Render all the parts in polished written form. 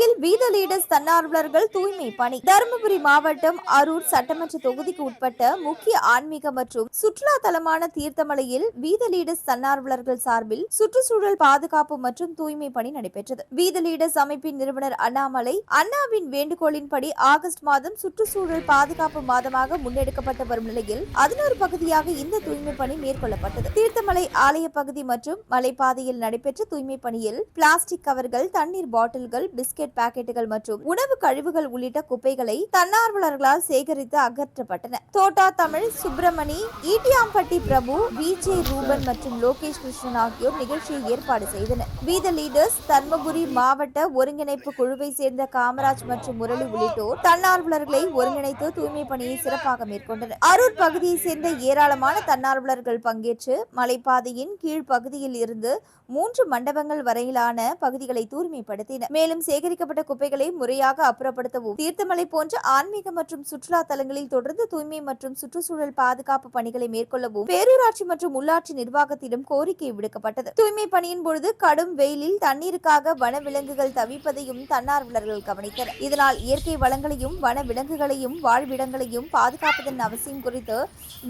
சென்னையில் வீத லீடர்ஸ் தன்னார்வலர்கள் தூய்மை பணி. தருமபுரி மாவட்டம் அரூர் சட்டமன்ற தொகுதிக்கு உட்பட்ட முக்கிய ஆன்மீக மற்றும் சுற்றுலா தலமான தீர்த்தமலையில் வீத லீடர்ஸ் தன்னார்வலர்கள் சார்பில் சுற்றுச்சூழல் பாதுகாப்பு மற்றும் தூய்மை பணி நடைபெற்றது. வீத லீடர்ஸ் அமைப்பின் நிறுவனர் அண்ணாமலை அண்ணாவின் வேண்டுகோளின்படி ஆகஸ்ட் மாதம் சுற்றுச்சூழல் பாதுகாப்பு மாதமாக முன்னெடுக்கப்பட்டு வரும் நிலையில் அதன் ஒரு பகுதியாக இந்த தூய்மை பணி மேற்கொள்ளப்பட்டது. தீர்த்தமலை ஆலய பகுதி மற்றும் மலைப்பாதையில் நடைபெற்ற தூய்மை பணியில் பிளாஸ்டிக் கவர்கள், தண்ணீர் பாட்டில்கள், பிஸ்கெட் பாக்கெட்டுகள் மற்றும் உணவு கழிவுகள் உள்ளிட்ட குப்பைகளை தன்னார்வலர்களால் சேகரித்து அகற்றப்பட்டன. தோட்டா தமிழ், சுப்பிரமணி, ஈட்டியாம்பட்டி பிரபு, விஜே ரூபன் மற்றும் லோகேஷ் கிருஷ்ணன் ஆகியோர் நிகழ்ச்சியை ஏற்பாடு செய்தனர். வீத லீடர்ஸ் தர்மபுரி மாவட்ட ஒருங்கிணைப்பு குழுவை சேர்ந்த காமராஜ் மற்றும் முரளி உள்ளிட்டோர் தன்னார்வலர்களை ஒருங்கிணைத்து தூய்மை பணியை சிறப்பாக மேற்கொண்டனர். அரூர் பகுதியை சேர்ந்த ஏராளமான தன்னார்வலர்கள் பங்கேற்று மலைப்பாதையின் கீழ் பகுதியில் இருந்து 3 மண்டபங்கள் வரையிலான பகுதிகளை தூய்மைப்படுத்தினர். மேலும் சேகரிக்கப்பட்ட குப்பைகளை முறையாக அப்புறப்படுத்தவும், தீர்த்தமலை போன்ற ஆன்மீக மற்றும் சுற்றுலா தலங்களில் தொடர்ந்து தூய்மை மற்றும் சுற்றுச்சூழல் பாதுகாப்பு பணிகளை மேற்கொள்ளவும் பேரூராட்சி மற்றும் உள்ளாட்சி நிர்வாகத்திடம் கோரிக்கை விடுக்கப்பட்டது. தூய்மை பணியின் பொழுது கடும் வெயிலில் தண்ணீருக்காக வனவிலங்குகள் தவிப்பதையும் தன்னார்வலர்கள் கவனித்தனர். இதனால் இயற்கை வளங்களையும் வன விலங்குகளையும் வாழ்விடங்களையும் பாதுகாப்பதன் அவசியம் குறித்து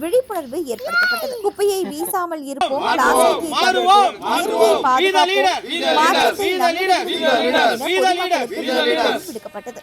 விழிப்புணர்வு ஏற்படுத்தப்பட்டது. குப்பையை வீசாமல் இருப்போம், விடுக்கப்பட்டது.